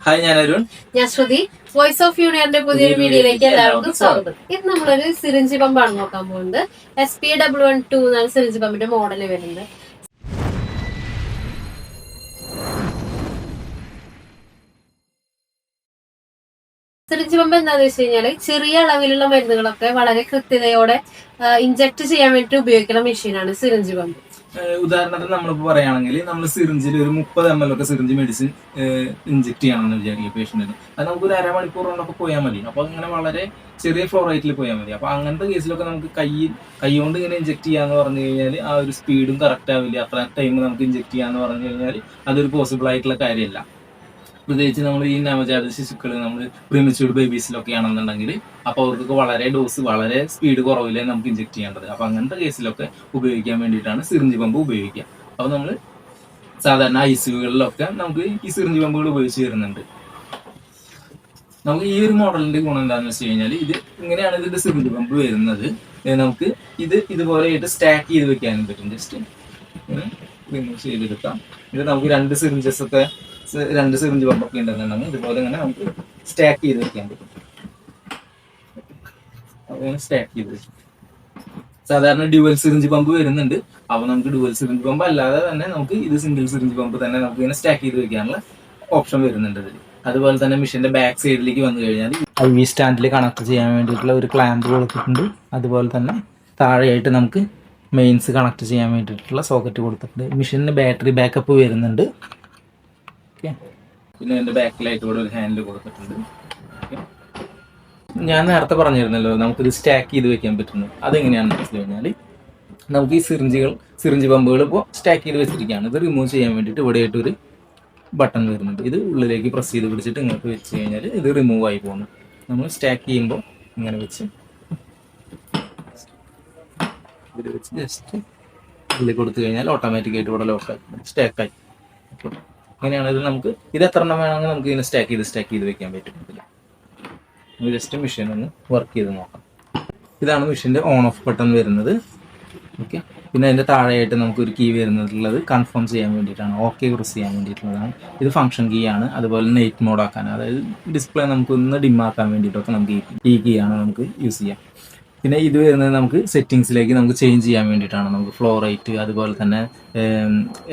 Hi, ഞാൻ അരുൺ. ഞാൻ ശ്രുതി. Voice of യൂണിയന്റെ പുതിയൊരു വീഡിയോയിലേക്ക് എല്ലാവർക്കും സ്വാഗതം. ഇത് നമ്മളൊരു സിറിഞ്ച് പമ്പാണ് നോക്കാൻ പോകുന്നത്. SP112 എന്നാണ് സിറിഞ്ച് പമ്പിന്റെ മോഡല് വരുന്നത്. സിറിഞ്ച് പമ്പ് എന്താണെന്ന് വെച്ച് കഴിഞ്ഞാല് ചെറിയ അളവിലുള്ള മരുന്നുകളൊക്കെ വളരെ കൃത്യതയോടെ ഇഞ്ചക്ട് ചെയ്യാൻ വേണ്ടി ഉപയോഗിക്കുന്ന മെഷീനാണ് സിറിഞ്ച് പമ്പ്. ഉദാഹരണത്തിന് നമ്മളിപ്പോൾ പറയുകയാണെങ്കിൽ നമ്മൾ സിറിഞ്ചിൽ ഒരു 30 ml ഒക്കെ സിറിഞ്ച് മെഡിസിൻ ഇഞ്ചെക്ട് ചെയ്യണമെന്ന് വിചാരിക്കുക പേഷ്യന്റിന്. അത് നമുക്ക് ഒരു അരമണിക്കൂർ കൊണ്ടൊക്കെ പോയാൽ മതി. അപ്പോൾ അങ്ങനെ വളരെ ചെറിയ ഫ്ലോ റേറ്റിൽ പോയാൽ മതി. അപ്പോൾ അങ്ങനത്തെ കേസിലൊക്കെ നമുക്ക് കൈ കൊണ്ട് ഇങ്ങനെ ഇഞ്ചെക്ട് ചെയ്യാന്ന് പറഞ്ഞു കഴിഞ്ഞാൽ ആ ഒരു സ്പീഡും കറക്റ്റ് ആവില്ല. അത്ര ടൈം നമുക്ക് ഇഞ്ചെക്ട് ചെയ്യാന്ന് പറഞ്ഞു കഴിഞ്ഞാൽ അതൊരു പോസിബിൾ ആയിട്ടുള്ള കാര്യമല്ല. പ്രത്യേകിച്ച് നമ്മൾ ഈ നവജാത ശിശുക്കൾ, നമ്മൾ പ്രീമച്യൂർഡ് ബേബീസിലൊക്കെ ആണെന്നുണ്ടെങ്കിൽ അപ്പോൾ അവർക്കൊക്കെ വളരെ സ്പീഡ് കുറവില്ലേ നമുക്ക് ഇഞ്ചെക്ട് ചെയ്യേണ്ടത്. അപ്പോൾ അങ്ങനത്തെ കേസിലൊക്കെ ഉപയോഗിക്കാൻ വേണ്ടിയിട്ടാണ് സിറിഞ്ച് പമ്പ് ഉപയോഗിക്കുക. അപ്പോൾ നമ്മൾ സാധാരണ ICUകളിലൊക്കെ നമുക്ക് ഈ സിറിഞ്ച് പമ്പുകൾ ഉപയോഗിച്ച് വരുന്നുണ്ട്. നമുക്ക് ഈ ഒരു മോഡലിന്റെ ഗുണം എന്താണെന്ന് വെച്ച് കഴിഞ്ഞാൽ ഇത് ഇങ്ങനെയാണ് ഇതിന്റെ സിറിഞ്ച് പമ്പ് വരുന്നത്. നമുക്ക് ഇതുപോലെയായിട്ട് സ്റ്റാക്ക് ചെയ്ത് വെക്കാനും പറ്റും. ജസ്റ്റ് റിമൂവ് ചെയ്തെടുക്കാം. ഇത് നമുക്ക് രണ്ട് സിറിഞ്ച് പമ്പൊക്കെ ഉണ്ടെന്നുണ്ടെങ്കിൽ ഇതുപോലെ ഇങ്ങനെ നമുക്ക് സ്റ്റാക്ക് ചെയ്ത് വെക്കാൻ പറ്റും. അങ്ങനെ സ്റ്റാക്ക് ചെയ്ത് വെക്കും. സാധാരണ ഡ്യുവൽ സിറിഞ്ച് പമ്പ് വരുന്നുണ്ട്. അപ്പോൾ നമുക്ക് ഡ്യുവൽ സിറിഞ്ച് പമ്പ് അല്ലാതെ തന്നെ നമുക്ക് ഇത് സിംഗിൾ സിറിഞ്ച് പമ്പ് തന്നെ നമുക്ക് ഇങ്ങനെ സ്റ്റാക്ക് ചെയ്ത് വെക്കാനുള്ള ഓപ്ഷൻ വരുന്നുണ്ട് ഇതിൽ. അതുപോലെ തന്നെ മെഷീന്റെ ബാക്ക് സൈഡിലേക്ക് വന്നു കഴിഞ്ഞാൽ IV സ്റ്റാൻഡിൽ കണക്ട് ചെയ്യാൻ വേണ്ടിയിട്ടുള്ള ഒരു ക്ലാമ്പ് കൊടുത്തിട്ടുണ്ട്. അതുപോലെ തന്നെ താഴെയായിട്ട് നമുക്ക് മെയിൻസ് കണക്ട് ചെയ്യാൻ വേണ്ടിയിട്ടുള്ള സോക്കറ്റ് കൊടുത്തിട്ടുണ്ട്. മെഷീനിന് ബാറ്ററി ബാക്കപ്പ് വരുന്നുണ്ട്. ഓക്കെ, പിന്നെ അതിന്റെ ബാക്കിലായിട്ട് കൂടെ ഒരു ഹാൻഡിൽ കൊടുത്തിട്ടുണ്ട്. ഞാൻ നേരത്തെ പറഞ്ഞിരുന്നല്ലോ നമുക്കിത് സ്റ്റാക്ക് ചെയ്ത് വെക്കാൻ പറ്റുന്നു. അതെങ്ങനെയാണെന്ന് വെച്ച് കഴിഞ്ഞാൽ നമുക്ക് ഈ സിറിഞ്ച് പമ്പുകൾ ഇപ്പോൾ സ്റ്റാക്ക് ചെയ്ത് വെച്ചിരിക്കുകയാണ്. ഇത് റിമൂവ് ചെയ്യാൻ വേണ്ടിയിട്ട് ഇവിടെയായിട്ടൊരു ബട്ടൺ വരുന്നുണ്ട്. ഇത് ഉള്ളിലേക്ക് പ്രസ് ചെയ്ത് പിടിച്ചിട്ട് ഇങ്ങോട്ട് വെച്ച് കഴിഞ്ഞാൽ ഇത് റിമൂവ് ആയി പോകുന്നു. നമ്മൾ സ്റ്റാക്ക് ചെയ്യുമ്പോൾ ഇങ്ങനെ വെച്ച് ഇതിൽ വെച്ച് ജസ്റ്റ് ഉള്ളിൽ കൊടുത്തു കഴിഞ്ഞാൽ ഓട്ടോമാറ്റിക്കായിട്ട് ഇവിടെ ലോക്കായി സ്റ്റാക്കായി. അങ്ങനെയാണ് ഇത്. നമുക്ക് ഇത് എത്ര എണ്ണം വേണമെങ്കിൽ നമുക്ക് ഇതിനെ സ്റ്റാക്ക് ചെയ്ത് വെക്കാൻ പറ്റും. ജസ്റ്റ് മെഷീൻ ഒന്ന് വർക്ക് ചെയ്ത് നോക്കാം. ഇതാണ് മെഷീൻ്റെ ഓൺ ഓഫ് ബട്ടൺ വരുന്നത്. ഓക്കെ, പിന്നെ അതിൻ്റെ താഴെയായിട്ട് നമുക്കൊരു കീ വരുന്നുള്ളത് കൺഫേം ചെയ്യാൻ വേണ്ടിയിട്ടാണ്, ഓക്കെ പ്രസ് ചെയ്യാൻ വേണ്ടിയിട്ടുള്ളതാണ്. ഇത് ഫംഗ്ഷൻ കീ ആണ്. അതുപോലെ നൈറ്റ് മോഡ് ആക്കാൻ, അതായത് ഡിസ്പ്ലേ നമുക്കൊന്ന് ഡിം ആക്കാൻ വേണ്ടിയിട്ടൊക്കെ നമുക്ക് ഈ കീ ആണ് നമുക്ക് യൂസ് ചെയ്യാം. പിന്നെ ഇത് വരുന്നത് നമുക്ക് സെറ്റിങ്സിലേക്ക് നമുക്ക് ചേഞ്ച് ചെയ്യാൻ വേണ്ടിയിട്ടാണ്. നമുക്ക് ഫ്ലോ റേറ്റ്, അതുപോലെ തന്നെ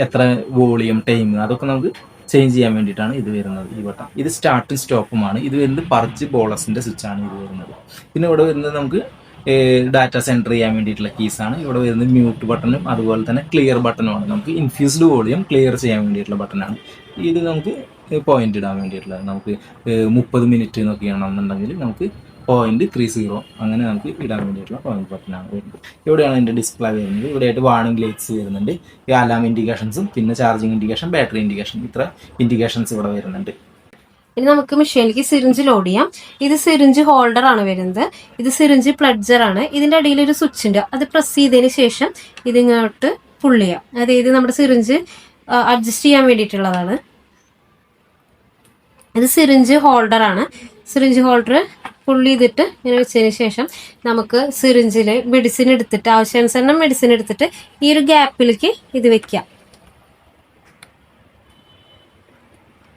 എത്ര വോളിയം, ടൈം, അതൊക്കെ നമുക്ക് ചേഞ്ച് ചെയ്യാൻ വേണ്ടിയിട്ടാണ് ഇത് വരുന്നത്. ഈ ബട്ടൺ ഇത് സ്റ്റാർട്ടും സ്റ്റോപ്പുമാണ്. ഇത് വരുന്നത് പർച്ച് ബോളസിൻ്റെ സ്വിച്ചാണ് ഇത് വരുന്നത്. പിന്നെ ഇവിടെ വരുന്നത് നമുക്ക് ഡാറ്റ സെൻറ്റർ ചെയ്യാൻ വേണ്ടിയിട്ടുള്ള കീസാണ്. ഇവിടെ വരുന്നത് മ്യൂട്ട് ബട്ടണും അതുപോലെ തന്നെ ക്ലിയർ ബട്ടണുമാണ്. നമുക്ക് ഇൻഫ്യൂസ്ഡ് വോളിയം ക്ലിയർ ചെയ്യാൻ വേണ്ടിയിട്ടുള്ള ബട്ടണാണ്. ഇത് നമുക്ക് പോയിന്റ് ഇടാൻ വേണ്ടിയിട്ടുള്ളത്. നമുക്ക് 30 മിനിറ്റ് എന്നൊക്കെ ആണെന്നുണ്ടെങ്കിൽ നമുക്ക് 0.30 അങ്ങനെ നമുക്ക് ഇടാൻ വേണ്ടിയിട്ടുള്ള പോയിന്റ് ബട്ടനാണ് വരുന്നത്. ഇവിടെയാണ് ഇതിൻ്റെ ഡിസ്പ്ലേ വരുന്നത്. ഇവിടെയായിട്ട് വാർണിംഗ് ലൈറ്റ്സ് വരുന്നുണ്ട്, ഈ അലാം ഇൻഡിക്കേഷൻസും പിന്നെ ചാർജിങ് ഇൻഡിക്കേഷൻ, ബാറ്ററി ഇൻഡിക്കേഷൻ, ഇത്ര ഇൻഡിക്കേഷൻസ് ഇവിടെ വരുന്നുണ്ട്. ഇനി നമുക്ക് മെഷീനിലേക്ക് സിറിഞ്ച് ലോഡ് ചെയ്യാം. ഇത് സിറിഞ്ച് ഹോൾഡർ ആണ് വരുന്നത്. ഇത് സിറിഞ്ച് പ്ലഡ്ജർ ആണ്. ഇതിന്റെ അടിയിൽ ഒരു സ്വിച്ച് ഉണ്ട്. അത് പ്രസ് ചെയ്തതിന് ശേഷം ഇതിങ്ങോട്ട് പുൾ ചെയ്യാം. അതായത് നമ്മുടെ സിറിഞ്ച് അഡ്ജസ്റ്റ് ചെയ്യാൻ വേണ്ടിയിട്ടുള്ളതാണ്. ഇത് സിറിഞ്ച് ഹോൾഡർ ആണ്. സിറിഞ്ച് ഹോൾഡർ പുള്ളി ചെയ്തിട്ട് ഇങ്ങനെ വെച്ചതിന് ശേഷം നമുക്ക് സിറിഞ്ചിൽ മെഡിസിൻ എടുത്തിട്ട്, ആവശ്യാനുസരണം മെഡിസിൻ എടുത്തിട്ട് ഈ ഒരു ഗ്യാപ്പിലേക്ക് ഇത് വെക്കാം.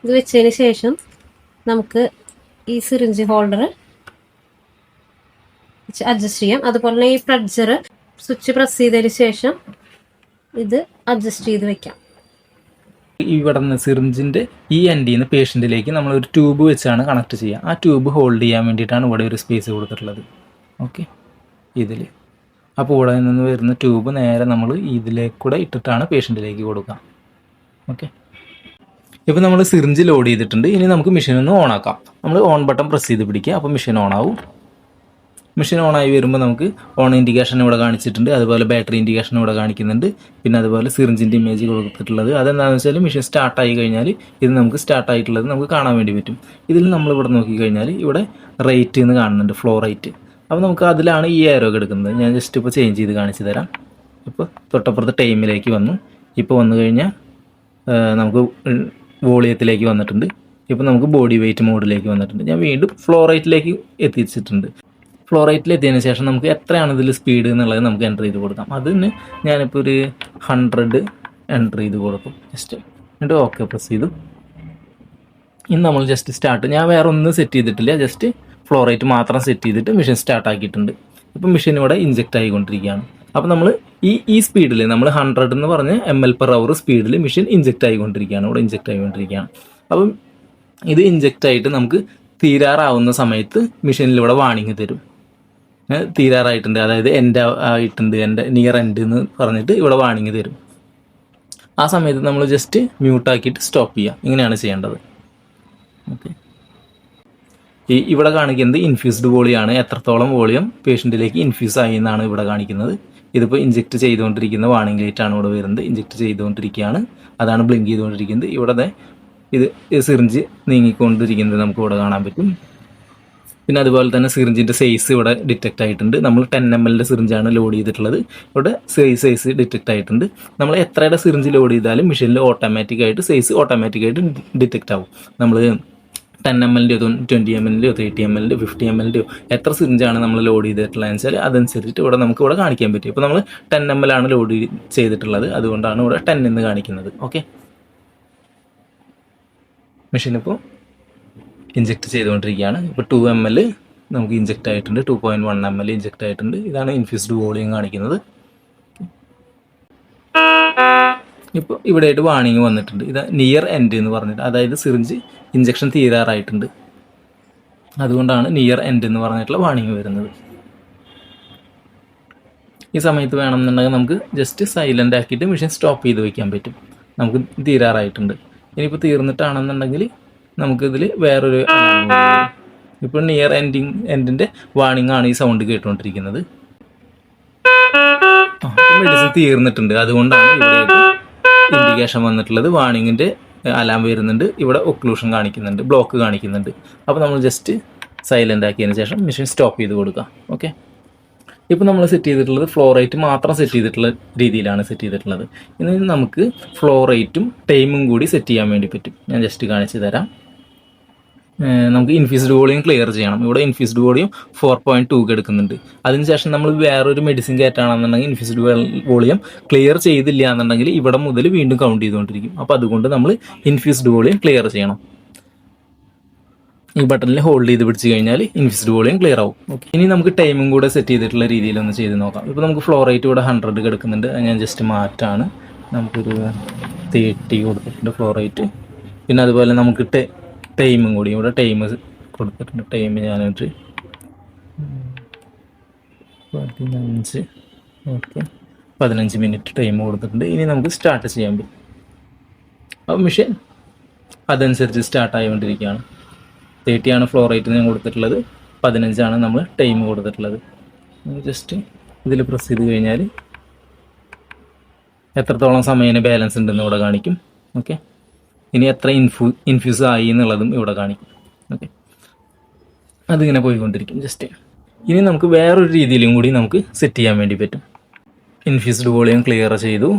ഇത് വെച്ചതിന് ശേഷം നമുക്ക് ഈ സിറിഞ്ച് ഹോൾഡർ അഡ്ജസ്റ്റ് ചെയ്യാം. അതുപോലെ തന്നെ ഈ പ്ലഡ്ജർ സ്വിച്ച് പ്രസ് ചെയ്തതിന് ശേഷം ഇത് അഡ്ജസ്റ്റ് ചെയ്ത് വെക്കാം. ഇവിടെ നിന്ന് സിറിഞ്ചിൻ്റെ ഈ എൻഡിൽ നിന്ന് പേഷ്യൻറ്റിലേക്ക് നമ്മൾ ഒരു ട്യൂബ് വെച്ചാണ് കണക്ട് ചെയ്യുക. ആ ട്യൂബ് ഹോൾഡ് ചെയ്യാൻ വേണ്ടിയിട്ടാണ് ഇവിടെ ഒരു സ്പേസ് കൊടുത്തിട്ടുള്ളത്. ഓക്കെ, ഇതിൽ അപ്പോൾ ഇവിടെ നിന്ന് വരുന്ന ട്യൂബ് നേരെ നമ്മൾ ഇതിലേക്ക് കൂടെ ഇട്ടിട്ടാണ് പേഷ്യൻറ്റിലേക്ക് കൊടുക്കുക. ഓക്കെ, ഇപ്പോൾ നമ്മൾ സിറിഞ്ച് ലോഡ് ചെയ്തിട്ടുണ്ട്. ഇനി നമുക്ക് മെഷീൻ ഒന്ന് ഓൺ ആക്കാം. നമ്മൾ ഓൺ ബട്ടൺ പ്രസ് ചെയ്ത് പിടിക്കുക. അപ്പോൾ മെഷീൻ ഓൺ ആവും. മെഷീൻ ഓണായി വരുമ്പോൾ നമുക്ക് ഓൺ ഇൻഡിക്കേഷൻ ഇവിടെ കാണിച്ചിട്ടുണ്ട്. അതുപോലെ ബാറ്ററി ഇൻഡിക്കേഷൻ ഇവിടെ കാണിക്കുന്നുണ്ട്. പിന്നെ അതുപോലെ സിറിഞ്ചിൻ്റെ ഇമേജ് കൊടുത്തിട്ടുള്ളത്. അതെന്താണെന്ന് വെച്ചാൽ മെഷീൻ സ്റ്റാർട്ടായി കഴിഞ്ഞാൽ ഇത് നമുക്ക് സ്റ്റാർട്ടായിട്ടുള്ളത് നമുക്ക് കാണാൻ വേണ്ടി പറ്റും. ഇതിൽ നമ്മളിവിടെ നോക്കിക്കഴിഞ്ഞാൽ ഇവിടെ റേറ്റ് എന്ന് കാണുന്നുണ്ട്, ഫ്ലോ റേറ്റ്. അപ്പോൾ നമുക്ക് അതിലാണ് ഈ ഏരോ എടുക്കുന്നത്. ഞാൻ ജസ്റ്റ് ഇപ്പോൾ ചേഞ്ച് ചെയ്ത് കാണിച്ചു തരാം. ഇപ്പോൾ തൊട്ടപ്പുറത്ത് ടൈമിലേക്ക് വന്നു. ഇപ്പോൾ വന്നു കഴിഞ്ഞാൽ നമുക്ക് വോളിയത്തിലേക്ക് വന്നിട്ടുണ്ട്. ഇപ്പോൾ നമുക്ക് ബോഡി വെയിറ്റ് മോഡിലേക്ക് വന്നിട്ടുണ്ട്. ഞാൻ വീണ്ടും ഫ്ലോ റേറ്റിലേക്ക് എത്തിച്ചിട്ടുണ്ട്. ഫ്ലോ റേറ്റിൽ എത്തിയതിന് ശേഷം നമുക്ക് എത്രയാണ് ഇതിൽ സ്പീഡ് എന്നുള്ളത് നമുക്ക് എൻ്റർ ചെയ്ത് കൊടുക്കാം. അതിന് ഞാനിപ്പോൾ ഒരു 100 എൻ്റർ ചെയ്ത് കൊടുക്കും. ജസ്റ്റ് എന്നിട്ട് ഓക്കെ പ്രസ് ചെയ്തു. ഇനി നമ്മൾ ജസ്റ്റ് സ്റ്റാർട്ട്, ഞാൻ വേറെ ഒന്നും സെറ്റ് ചെയ്തിട്ടില്ല, ജസ്റ്റ് ഫ്ലോ റേറ്റ് മാത്രം സെറ്റ് ചെയ്തിട്ട് മെഷീൻ സ്റ്റാർട്ട് ആക്കിയിട്ടുണ്ട്. ഇപ്പം മെഷീൻ ഇവിടെ ഇഞ്ചെക്ട് ആയിക്കൊണ്ടിരിക്കുകയാണ്. അപ്പം നമ്മൾ ഈ സ്പീഡിൽ നമ്മൾ 100 എന്ന് പറഞ്ഞ് ml/h സ്പീഡിൽ മെഷീൻ ഇഞ്ചെക്ട് ആയിക്കൊണ്ടിരിക്കുകയാണ്, ഇവിടെ ഇഞ്ചെക്ട് ആയിക്കൊണ്ടിരിക്കുകയാണ്. അപ്പം ഇത് ഇഞ്ചെക്ട് ആയിട്ട് നമുക്ക് തീരാറാവുന്ന സമയത്ത് മെഷീനിൽ ഇവിടെ വാണിംഗ് തരും, തീരാറായിട്ടുണ്ട്, അതായത് എൻഡ് ആയിട്ടുണ്ട്, എൻ്റെ നിയർ എൻഡ് എന്ന് പറഞ്ഞിട്ട് ഇവിടെ വാണിംഗ് തരും. ആ സമയത്ത് നമ്മൾ ജസ്റ്റ് മ്യൂട്ടാക്കിയിട്ട് സ്റ്റോപ്പ് ചെയ്യുക. ഇങ്ങനെയാണ് ചെയ്യേണ്ടത്. ഓക്കെ, ഇവിടെ കാണിക്കുന്നത് ഇൻഫ്യൂസ്ഡ് വോളിയാണ്, എത്രത്തോളം വോളിയം പേഷ്യൻറ്റിലേക്ക് ഇൻഫ്യൂസ് ആയി എന്നാണ് ഇവിടെ കാണിക്കുന്നത്. ഇതിപ്പോൾ ഇഞ്ചെക്ട് ചെയ്തുകൊണ്ടിരിക്കുന്ന വാണിംഗ് ലൈറ്റ് ആണ് ഇവിടെ വരുന്നത്. ഇഞ്ചെക്ട് ചെയ്തുകൊണ്ടിരിക്കുകയാണ്, അതാണ് ബ്ലിങ്ക് ചെയ്തുകൊണ്ടിരിക്കുന്നത്. ഇവിടെ ഇത് സിറിഞ്ച് നീങ്ങിക്കൊണ്ടിരിക്കുന്നത് നമുക്ക് ഇവിടെ കാണാൻ പറ്റും. പിന്നെ അതുപോലെ തന്നെ സിറിഞ്ചിൻ്റെ സൈസ് ഇവിടെ ഡിറ്റക്റ്റ് ആയിട്ടുണ്ട്. നമ്മൾ 10 ml സിറിഞ്ചാണ് ലോഡ് ചെയ്തിട്ടുള്ളത്. ഇവിടെ സൈസ് ഡിറ്റക്റ്റ് ആയിട്ടുണ്ട്. നമ്മൾ എത്രയുടെ സിറിഞ്ച് ലോഡ് ചെയ്താലും മെഷീനിൽ ഓട്ടോമാറ്റിക്കായിട്ട് സൈസ് ഓട്ടോമാറ്റിക്കായിട്ട് ഡിറ്റക്റ്റ് ആവും. നമ്മൾ 10 ml 20 ml 30 ml 50 ml എത്ര സിറിഞ്ചാണ് നമ്മൾ ലോഡ് ചെയ്തിട്ടുള്ളതെന്ന് വെച്ചാൽ അതനുസരിച്ചിട്ട് ഇവിടെ നമുക്ക് ഇവിടെ കാണിക്കാൻ പറ്റും. ഇപ്പോൾ നമ്മൾ 10 ml ആണ് ലോഡ് ചെയ്തിട്ടുള്ളത്, അതുകൊണ്ടാണ് ഇവിടെ 10 എന്ന് കാണിക്കുന്നത്. ഓക്കെ, മെഷീൻ ഇപ്പോൾ ഇഞ്ചെക്ട് ചെയ്തുകൊണ്ടിരിക്കുകയാണ്. ഇപ്പോൾ 2 ml നമുക്ക് ഇഞ്ചെക്ട് ആയിട്ടുണ്ട്, 2.1 ml ഇഞ്ചെക്ട് ആയിട്ടുണ്ട്. ഇതാണ് ഇൻഫ്യൂസ്ഡ് വോളിയം കാണിക്കുന്നത്. ഇപ്പോൾ ഇവിടെയായിട്ട് വാണിംഗ് വന്നിട്ടുണ്ട്. ഇത് നിയർ എൻഡ് എന്ന് പറഞ്ഞിട്ട്, അതായത് സിറിഞ്ച് ഇഞ്ചക്ഷൻ തീരാറായിട്ടുണ്ട്, അതുകൊണ്ടാണ് നിയർ എൻഡ് എന്ന് പറഞ്ഞിട്ടുള്ള വാണിംഗ് വരുന്നത്. ഈ സമയത്ത് വേണമെന്നുണ്ടെങ്കിൽ നമുക്ക് ജസ്റ്റ് സൈലൻ്റ് ആക്കിയിട്ട് മെഷീൻ സ്റ്റോപ്പ് ചെയ്ത് വയ്ക്കാൻ പറ്റും. നമുക്ക് തീരാറായിട്ടുണ്ട്. ഇനിയിപ്പോൾ തീർന്നിട്ടാണെന്നുണ്ടെങ്കിൽ നമുക്കിതിൽ വേറൊരു, ഇപ്പോൾ നിയർ എൻഡിൻ്റെ വാണിംഗ് ആണ് ഈ സൗണ്ട് കേട്ടുകൊണ്ടിരിക്കുന്നത്. മെഡിസിൻ തീർന്നിട്ടുണ്ട്, അതുകൊണ്ടാണ് ഇവിടെ ഇൻഡിക്കേഷൻ വന്നിട്ടുള്ളത്. വാണിങ്ങിൻ്റെ അലാം വരുന്നുണ്ട്, ഇവിടെ ഒക്ലൂഷൻ കാണിക്കുന്നുണ്ട്, ബ്ലോക്ക് കാണിക്കുന്നുണ്ട്. അപ്പോൾ നമ്മൾ ജസ്റ്റ് സൈലൻ്റ് ആക്കിയതിന് ശേഷം മെഷീൻ സ്റ്റോപ്പ് ചെയ്ത് കൊടുക്കുക. ഓക്കെ, ഇപ്പോൾ നമ്മൾ സെറ്റ് ചെയ്തിട്ടുള്ളത് ഫ്ലോ റേറ്റ് മാത്രം സെറ്റ് ചെയ്തിട്ടുള്ള രീതിയിലാണ് സെറ്റ് ചെയ്തിട്ടുള്ളത്. ഇനി നമുക്ക് ഫ്ലോ റേറ്റും ടൈമും കൂടി സെറ്റ് ചെയ്യാൻ വേണ്ടി പറ്റും. ഞാൻ ജസ്റ്റ് കാണിച്ചു തരാം. നമുക്ക് ഇൻഫ്യൂസ്ഡ് വോളിയം ക്ലിയർ ചെയ്യണം. ഇവിടെ ഇൻഫ്യൂസ്ഡ് വോളിയം 4.2 എടുക്കുന്നുണ്ട്. അതിനുശേഷം നമ്മൾ വേറൊരു മെഡിസിൻ കയറ്റാണെന്നുണ്ടെങ്കിൽ ഇൻഫ്യൂസ്ഡ് വോളിയം ക്ലിയർ ചെയ്തില്ല എന്നുണ്ടെങ്കിൽ ഇവിടെ മുതൽ വീണ്ടും കൗണ്ട് ചെയ്തുകൊണ്ടിരിക്കും. അപ്പോൾ അതുകൊണ്ട് നമ്മൾ ഇൻഫ്യൂസ്ഡ് വോളിയം ക്ലിയർ ചെയ്യണം. ഈ ബട്ടണിൽ ഹോൾഡ് ചെയ്ത് പിടിച്ച് കഴിഞ്ഞാൽ ഇൻഫ്യൂസ്ഡ് വോളിയം ക്ലിയർ ആവും. ഓക്കെ, ഇനി നമുക്ക് ടൈമും കൂടെ സെറ്റ് ചെയ്തിട്ടുള്ള രീതിയിലൊന്ന് ചെയ്ത് നോക്കാം. ഇപ്പോൾ നമുക്ക് ഫ്ലോ റേറ്റ് ഇവിടെ 100 കിടക്കുന്നുണ്ട്, ഞാൻ ജസ്റ്റ് മാറ്റാണ്. നമുക്കൊരു 30 കൊടുത്തിട്ടുണ്ട് ഫ്ലോ റേറ്റ്. പിന്നെ അതുപോലെ നമുക്ക് ടൈമും കൂടി ഇവിടെ ടൈം കൊടുത്തിട്ടുണ്ട്. ടൈം ഞാനൊരു 15, ഓക്കെ 15 മിനിറ്റ് ടൈം കൊടുത്തിട്ടുണ്ട്. ഇനി നമുക്ക് സ്റ്റാർട്ട് ചെയ്യാൻ പറ്റും. അപ്പോൾ മെഷീൻ അതനുസരിച്ച് സ്റ്റാർട്ട് ആയിക്കൊണ്ടിരിക്കുകയാണ്. 30 ആണ് ഫ്ലോ റേറ്റ് ഞാൻ കൊടുത്തിട്ടുള്ളത്, 15 നമ്മൾ ടൈം കൊടുത്തിട്ടുള്ളത്. ജസ്റ്റ് ഇതിൽ പ്രസ് ചെയ്ത് കഴിഞ്ഞാൽ എത്രത്തോളം സമയം ബാലൻസ് ഉണ്ടെന്ന് ഇവിടെ കാണിക്കും. ഓക്കെ, ഇനി എത്ര ഇൻഫ്യൂസ് ആയി എന്നുള്ളതും ഇവിടെ കാണിക്കും. ഓക്കെ, അതിങ്ങനെ പോയിക്കൊണ്ടിരിക്കും. ജസ്റ്റ് ഇനി നമുക്ക് വേറൊരു രീതിയിലും കൂടി നമുക്ക് സെറ്റ് ചെയ്യാൻ വേണ്ടി പറ്റും. ഇൻഫ്യൂസ്ഡ് വോളിയം ക്ലിയർ ചെയ്തു.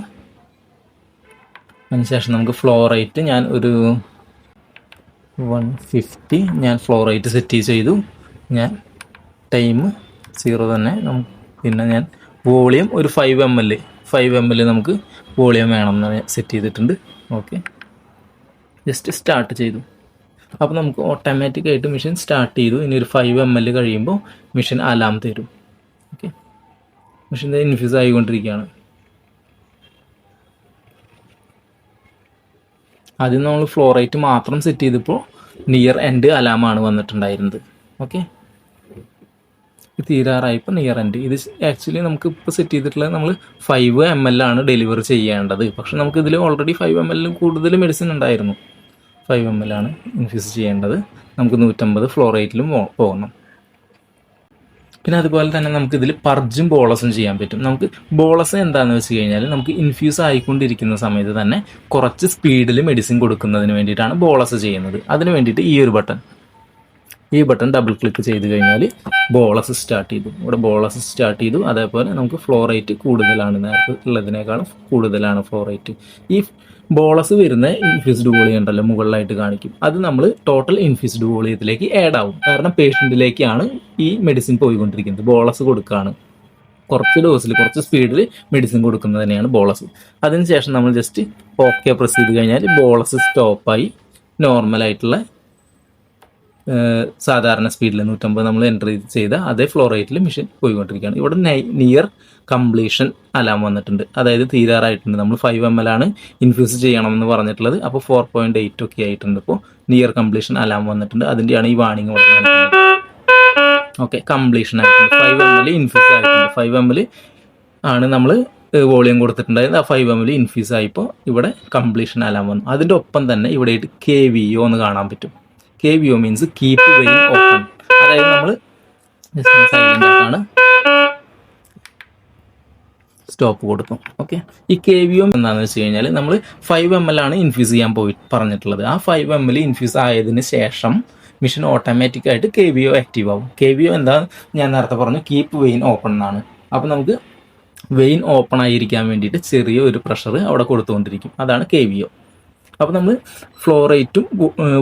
അതിനുശേഷം നമുക്ക് ഫ്ലോ റേറ്റ് ഞാൻ ഒരു 150 ഞാൻ ഫ്ലോ റേറ്റ് സെറ്റ് ചെയ്തു. ഞാൻ ടൈം 0 തന്നെ. പിന്നെ ഞാൻ വോളിയം ഒരു 5 ml നമുക്ക് വോളിയം വേണമെന്ന് സെറ്റ് ചെയ്തിട്ടുണ്ട്. ഓക്കെ, ജസ്റ്റ് സ്റ്റാർട്ട് ചെയ്തു. അപ്പോൾ നമുക്ക് ഓട്ടോമാറ്റിക്കായിട്ട് മെഷീൻ സ്റ്റാർട്ട് ചെയ്തു. ഇനി ഒരു 5 ml കഴിയുമ്പോൾ മെഷീൻ അലാം തരും. ഓക്കെ, മെഷീൻ ഇൻഫ്യൂസ് ആയിക്കൊണ്ടിരിക്കുകയാണ്. ആദ്യം നമ്മൾ ഫ്ലോ റേറ്റ് മാത്രം സെറ്റ് ചെയ്തപ്പോൾ നിയർ എൻഡ് അലാമാണ് വന്നിട്ടുണ്ടായിരുന്നത്. ഓക്കെ, തീരാറായപ്പോൾ നിയർ എൻഡ്. ഇത് ആക്ച്വലി നമുക്ക് ഇപ്പോൾ സെറ്റ് ചെയ്തിട്ടുള്ളത് നമ്മൾ 5 ml ആണ് ഡെലിവർ ചെയ്യേണ്ടത്. പക്ഷെ നമുക്ക് ഇതിൽ ഓൾറെഡി 5 ml കൂടുതൽ മെഡിസിൻ ഉണ്ടായിരുന്നു. 5 ml ആണ് ഇൻഫ്യൂസ് ചെയ്യേണ്ടത്. നമുക്ക് 150 ഫ്ലോ റേറ്റിലും പോകണം. പിന്നെ അതുപോലെ തന്നെ നമുക്ക് ഇതിൽ പർജും ബോളസും ചെയ്യാൻ പറ്റും. നമുക്ക് ബോളസ് എന്താണെന്ന് വെച്ച് കഴിഞ്ഞാൽ നമുക്ക് ഇൻഫ്യൂസ് ആയിക്കൊണ്ടിരിക്കുന്ന സമയത്ത് തന്നെ കുറച്ച് സ്പീഡിൽ മെഡിസിൻ കൊടുക്കുന്നതിന് വേണ്ടിയിട്ടാണ് ബോളസ് ചെയ്യുന്നത്. അതിന് വേണ്ടിയിട്ട് ഈ ബട്ടൺ ഡബിൾ ക്ലിക്ക് ചെയ്ത് കഴിഞ്ഞാൽ ബോളസ് സ്റ്റാർട്ട് ചെയ്തു. ഇവിടെ ബോളസ് സ്റ്റാർട്ട് ചെയ്തു. അതേപോലെ നമുക്ക് ഫ്ലോ റേറ്റ് കൂടുതലാണ്, നേരത്തെ ഉള്ളതിനേക്കാളും കൂടുതലാണ് ഫ്ലോ റേറ്റ്. ഈ ബോളസ് വരുന്ന ഇൻഫ്യൂസ്ഡ് വോളിയം ഉണ്ടല്ലോ മുകളിലായിട്ട് കാണിക്കും, അത് നമ്മൾ ടോട്ടൽ ഇൻഫ്യൂസ്ഡ് വോളിയത്തിലേക്ക് ആഡ് ആവും. കാരണം പേഷ്യൻറ്റിലേക്കാണ് ഈ മെഡിസിൻ പോയിക്കൊണ്ടിരിക്കുന്നത്. ബോളസ് കൊടുക്കുകയാണ്, കുറച്ച് ഡോസിൽ കുറച്ച് സ്പീഡിൽ മെഡിസിൻ കൊടുക്കുന്നതിനെയാണ് ബോളസ്. അതിനുശേഷം നമ്മൾ ജസ്റ്റ് ഓക്കെ പ്രസ് ചെയ്ത് കഴിഞ്ഞാൽ ബോളസ് സ്റ്റോപ്പായി നോർമലായിട്ടുള്ള സാധാരണ സ്പീഡിൽ 150 നമ്മൾ എൻ്റർ ചെയ്ത അതേ ഫ്ലോ റേറ്റിൽ മെഷീൻ പോയിക്കൊണ്ടിരിക്കുകയാണ്. ഇവിടെ നിയർ കംപ്ലീഷൻ അലാം വന്നിട്ടുണ്ട്, അതായത് തീരാറായിട്ടുണ്ട്. നമ്മൾ 5 ml ആണ് ഇൻഫ്യൂസ് ചെയ്യണമെന്ന് പറഞ്ഞിട്ടുള്ളത്. അപ്പോൾ 4.8 ഒക്കെ ആയിട്ടുണ്ട്. ഇപ്പോൾ നിയർ കംപ്ലീഷൻ അലാം വന്നിട്ടുണ്ട്. അതിൻ്റെയാണ് ഈ വാണിംഗ് കൊടുക്കുന്നത്. ഓക്കെ, കംപ്ലീഷൻ ആയിട്ടുണ്ട്. 5 ml ഇൻഫ്യൂസ് ആയിട്ടുണ്ട്. 5 ml ആണ് നമ്മൾ വോളിയം കൊടുത്തിട്ടുണ്ടായിരുന്നു. ആ 5 ml ഇൻഫ്യൂസ് ആയിപ്പോൾ ഇവിടെ കംപ്ലീഷൻ അലാം വന്നു. അതിൻ്റെ ഒപ്പം തന്നെ ഇവിടെ KVO എന്ന് കാണാൻ പറ്റും. KVO means keep vein open. അതായത് നമ്മൾ സൈലന്റ് ആയിട്ടാണ് സ്റ്റോപ്പ് കൊടുക്കും. ഓക്കെ, ഈ KVO എന്താണെന്ന് വെച്ച് കഴിഞ്ഞാൽ നമ്മൾ 5 ml ആണ് ഇൻഫ്യൂസ് ചെയ്യാൻ പറഞ്ഞിട്ടുള്ളത്. ആ 5 ml ഇൻഫ്യൂസ് ആയതിന് ശേഷം മെഷീൻ ഓട്ടോമാറ്റിക്കായിട്ട് KVO ആക്റ്റീവ് ആവും. KVO എന്താ ഞാൻ നേരത്തെ പറഞ്ഞു, കീപ്പ് വെയിൻ ഓപ്പൺ എന്നാണ്. അപ്പോൾ നമുക്ക് വെയിൻ ഓപ്പൺ ആയിരിക്കാൻ വേണ്ടിയിട്ട് ചെറിയ ഒരു പ്രഷർ അവിടെ കൊടുത്തുകൊണ്ടിരിക്കും. അതാണ് KVO. അപ്പോൾ നമ്മൾ ഫ്ലോ റേറ്റും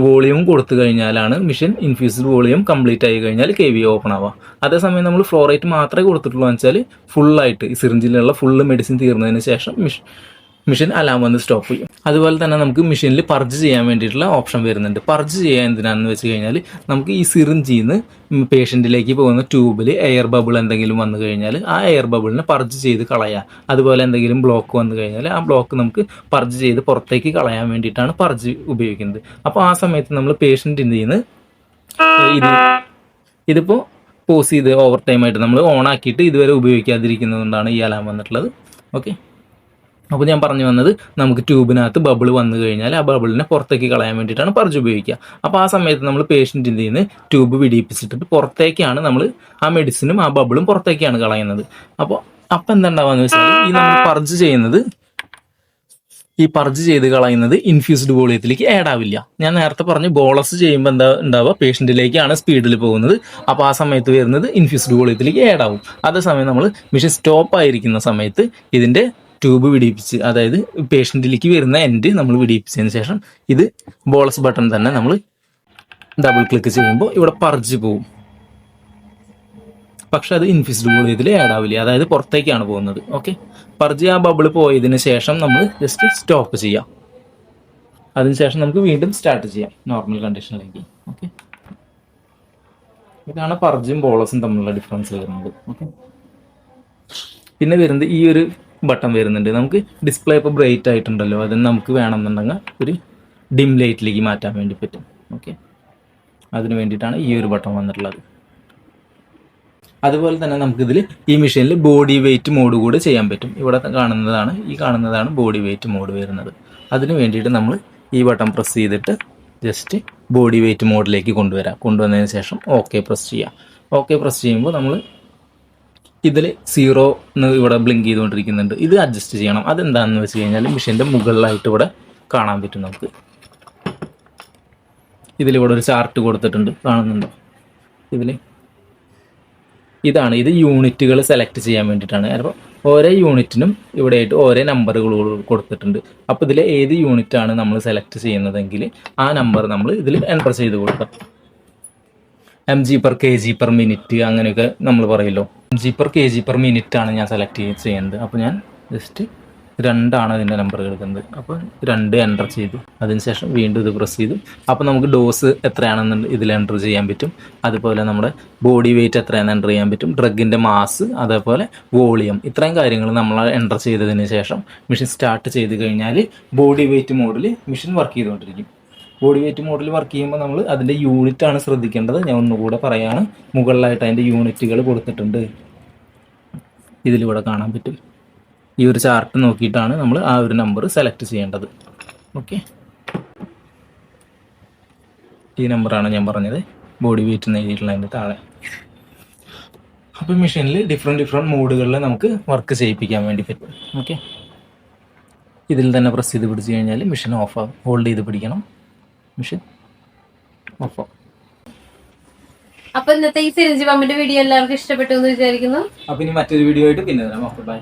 വോളിയവും കൊടുത്തു കഴിഞ്ഞാലാണ് മെഷീൻ ഇൻഫ്യൂസ്ഡ് വോളിയം കംപ്ലീറ്റ് ആയി കഴിഞ്ഞാൽ KVO ഓപ്പൺ ആവുക. അതേസമയം നമ്മൾ ഫ്ലോ റേറ്റ് മാത്രമേ കൊടുത്തിട്ടുള്ളൂ എന്ന് വെച്ചാൽ ഫുള്ളായിട്ട് ഈ സിറിഞ്ചിലുള്ള ഫുള്ള് മെഡിസിൻ തീർന്നതിന് ശേഷം മെഷീൻ അലാം വന്ന് സ്റ്റോപ്പ് ചെയ്യും. അതുപോലെ തന്നെ നമുക്ക് മെഷീനിൽ പർജ് ചെയ്യാൻ വേണ്ടിയിട്ടുള്ള ഓപ്ഷൻ വരുന്നുണ്ട്. പർജ് ചെയ്യാൻ എന്തിനാണെന്ന് വെച്ച് കഴിഞ്ഞാൽ നമുക്ക് ഈ സിറിഞ്ചിൽ നിന്ന് പേഷ്യൻറ്റിലേക്ക് പോകുന്ന ട്യൂബിൽ എയർ ബബിൾ എന്തെങ്കിലും വന്നു കഴിഞ്ഞാൽ ആ എയർ ബബിളിനെ പർജ് ചെയ്ത് കളയാം. അതുപോലെ എന്തെങ്കിലും ബ്ലോക്ക് വന്നു കഴിഞ്ഞാൽ ആ ബ്ലോക്ക് നമുക്ക് പർജ് ചെയ്ത് പുറത്തേക്ക് കളയാൻ വേണ്ടിയിട്ടാണ് പർജ് ഉപയോഗിക്കുന്നത്. അപ്പോൾ ആ സമയത്ത് നമ്മൾ പേഷ്യൻറ്റിൻ്റെ നിന്ന് ഇതിപ്പോൾ പോസ് ചെയ്ത് ഓവർ ടൈം ആയിട്ട് നമ്മൾ ഓൺ ആക്കിയിട്ട് ഇതുവരെ ഉപയോഗിക്കാതിരിക്കുന്നതുകൊണ്ടാണ് ഈ അലാം വന്നിട്ടുള്ളത്. ഓക്കെ, അപ്പോൾ ഞാൻ പറഞ്ഞു വന്നത്, നമുക്ക് ട്യൂബിനകത്ത് ബബിൾ വന്നു കഴിഞ്ഞാൽ ആ ബബിളിനെ പുറത്തേക്ക് കളയാൻ വേണ്ടിയിട്ടാണ് പർജ് ഉപയോഗിക്കുക. അപ്പോൾ ആ സമയത്ത് നമ്മൾ പേഷ്യൻറ്റിൻ്റെ നിന്ന് ട്യൂബ് പിടിപ്പിച്ചിട്ട് പുറത്തേക്കാണ് നമ്മൾ ആ മെഡിസിനും ആ ബബിളും പുറത്തേക്കാണ് കളയുന്നത്. അപ്പോൾ എന്തുണ്ടാവുകയെന്ന് വെച്ചാൽ ഈ നമ്മൾ പർജ് ചെയ്ത് കളയുന്നത് ഇൻഫ്യൂസ്ഡ് വോളിയത്തിലേക്ക് ആഡ് ആവില്ല. ഞാൻ നേരത്തെ പറഞ്ഞു ബോളസ് ചെയ്യുമ്പോൾ എന്താ ഉണ്ടാവുക, പേഷ്യൻറ്റിലേക്കാണ് സ്പീഡിൽ പോകുന്നത്. അപ്പോൾ ആ സമയത്ത് വരുന്നത് ഇൻഫ്യൂസ്ഡ് വോളിയത്തിലേക്ക് ആഡ് ആവും. അതേസമയം നമ്മൾ മെഷീൻ സ്റ്റോപ്പ് ആയിരിക്കുന്ന സമയത്ത് ഇതിൻ്റെ ട്യൂബ് പിടിപ്പിച്ച്, അതായത് പേഷ്യൻറ്റിലേക്ക് വരുന്ന എൻഡ് നമ്മൾ പിടിപ്പിച്ചതിന് ശേഷം ഇത് ബോളസ് ബട്ടൺ തന്നെ നമ്മൾ ഡബിൾ ക്ലിക്ക് ചെയ്യുമ്പോൾ ഇവിടെ പർജ് പോവും. പക്ഷെ അത് ഇൻഫ്യൂസ്ഡ് വോളിയത്തിൽ ആഡ് ആവില്ല, അതായത് പുറത്തേക്കാണ് പോകുന്നത്. ഓക്കെ, പർജ് ആ ബബിൾ പോയതിന് ശേഷം നമ്മൾ ജസ്റ്റ് സ്റ്റോപ്പ് ചെയ്യാം. അതിനുശേഷം നമുക്ക് വീണ്ടും സ്റ്റാർട്ട് ചെയ്യാം നോർമൽ കണ്ടീഷനിലേക്ക്. ഓക്കെ, ഇതാണ് പർജും ബോളസും തമ്മിലുള്ള ഡിഫറൻസ് വരുന്നത്. ഓക്കെ, പിന്നെ വരുന്നത് ഈ ഒരു ബട്ടൺ വരുന്നുണ്ട്. നമുക്ക് ഡിസ്പ്ലേ ഇപ്പോൾ ബ്രൈറ്റ് ആയിട്ടുണ്ടല്ലോ, അതിന് നമുക്ക് വേണമെന്നുണ്ടെങ്കിൽ ഒരു ഡിം ലൈറ്റിലേക്ക് മാറ്റാൻ വേണ്ടി പറ്റും. ഓക്കെ, അതിന് വേണ്ടിയിട്ടാണ് ഈ ഒരു ബട്ടൺ വന്നിട്ടുള്ളത്. അതുപോലെ തന്നെ നമുക്കിതിൽ ഈ മെഷീനിൽ ബോഡി വെയിറ്റ് മോഡ് കൂടെ ചെയ്യാൻ പറ്റും. ഇവിടെ കാണുന്നതാണ് ബോഡി വെയിറ്റ് മോഡ് വരുന്നത്. അതിന് വേണ്ടിയിട്ട് നമ്മൾ ഈ ബട്ടൺ പ്രസ് ചെയ്തിട്ട് ജസ്റ്റ് ബോഡി വെയിറ്റ് മോഡിലേക്ക് കൊണ്ടുവന്നതിന് ശേഷം ഓക്കെ പ്രസ് ചെയ്യാം. ഓക്കെ പ്രസ് ചെയ്യുമ്പോൾ നമ്മൾ ഇതിൽ 0 എന്ന് ഇവിടെ ബ്ലിങ്ക് ചെയ്തുകൊണ്ടിരിക്കുന്നുണ്ട്. ഇത് അഡ്ജസ്റ്റ് ചെയ്യണം. അതെന്താണെന്ന് വെച്ച് കഴിഞ്ഞാൽ മെഷീൻ്റെ മുകളിലായിട്ട് ഇവിടെ കാണാൻ പറ്റും. നമുക്ക് ഇതിലിവിടെ ഒരു ചാർട്ട് കൊടുത്തിട്ടുണ്ട്, കാണുന്നുണ്ടോ? ഇത് യൂണിറ്റുകൾ സെലക്ട് ചെയ്യാൻ വേണ്ടിയിട്ടാണ്. അപ്പോൾ ഓരോ യൂണിറ്റിനും ഇവിടെയായിട്ട് ഓരോ നമ്പറുകൾ കൊടുത്തിട്ടുണ്ട്. അപ്പോൾ ഇതിൽ ഏത് യൂണിറ്റാണ് നമ്മൾ സെലക്ട് ചെയ്യുന്നതെങ്കിൽ ആ നമ്പർ നമ്മൾ ഇതിൽ എൻ്റർ ചെയ്ത് കൊടുക്കാം. mg/kg/minute അങ്ങനെയൊക്കെ നമ്മൾ പറയുമല്ലോ. mg/kg/minute ആണ് ഞാൻ സെലക്ട് ചെയ്യുന്നത്. അപ്പോൾ ഞാൻ ജസ്റ്റ് 2 ആണ് അതിൻ്റെ നമ്പർ എടുക്കുന്നത്. അപ്പോൾ 2 എൻ്റർ ചെയ്തു. അതിനുശേഷം വീണ്ടും ഇത് പ്രസ് ചെയ്തു. അപ്പോൾ നമുക്ക് ഡോസ് എത്രയാണെന്ന് ഇതിൽ എൻ്റർ ചെയ്യാൻ പറ്റും. അതുപോലെ നമ്മുടെ ബോഡി വെയിറ്റ് എത്രയാണെന്ന് എൻ്റർ ചെയ്യാൻ പറ്റും. ഡ്രഗിൻ്റെ മാസ്, അതേപോലെ വോളിയം, ഇത്രയും കാര്യങ്ങൾ നമ്മൾ എൻ്റർ ചെയ്തതിന് ശേഷം മെഷീൻ സ്റ്റാർട്ട് ചെയ്ത് കഴിഞ്ഞാൽ ബോഡി വെയിറ്റ് മോഡിൽ മെഷീൻ വർക്ക് ചെയ്തുകൊണ്ടിരിക്കും. ബോഡി വെയിറ്റ് മോഡിൽ വർക്ക് ചെയ്യുമ്പോൾ നമ്മൾ അതിൻ്റെ യൂണിറ്റാണ് ശ്രദ്ധിക്കേണ്ടത്. ഞാൻ ഒന്നുകൂടെ പറയാണ്, മുകളിലായിട്ട് അതിൻ്റെ യൂണിറ്റുകൾ കൊടുത്തിട്ടുണ്ട്. ഇതിലൂടെ കാണാൻ പറ്റും. ഈ ഒരു ചാർട്ട് നോക്കിയിട്ടാണ് നമ്മൾ ആ ഒരു നമ്പർ സെലക്ട് ചെയ്യേണ്ടത്. ഓക്കെ, ഈ നമ്പറാണ് ഞാൻ പറഞ്ഞത്, ബോഡി വെയിറ്റ് എന്ന് എഴുതിയിട്ടുള്ളതിൻ്റെ താഴെ. അപ്പോൾ മെഷീനിൽ ഡിഫറെൻറ്റ് മോഡുകളിൽ നമുക്ക് വർക്ക് ചെയ്യിപ്പിക്കാൻ വേണ്ടി പറ്റും. ഓക്കെ, ഇതിൽ തന്നെ പ്രസ് ചെയ്ത് പിടിച്ച് കഴിഞ്ഞാൽ മെഷീൻ ഓഫ് ആകും. ഹോൾഡ് ചെയ്ത് പിടിക്കണം, മെഷീൻ ഓഫ് ആകും. അപ്പൊ ഇന്നത്തെ ഈ സിരിഞ്ച് പമ്പിന്റെ വീഡിയോ എല്ലാവർക്കും ഇഷ്ടപ്പെട്ടു എന്ന് വിചാരിക്കുന്നു. അപ്പൊ ഇനി മറ്റൊരു വീഡിയോ ആയിട്ട് പിന്നെ വരാം. Okay, by.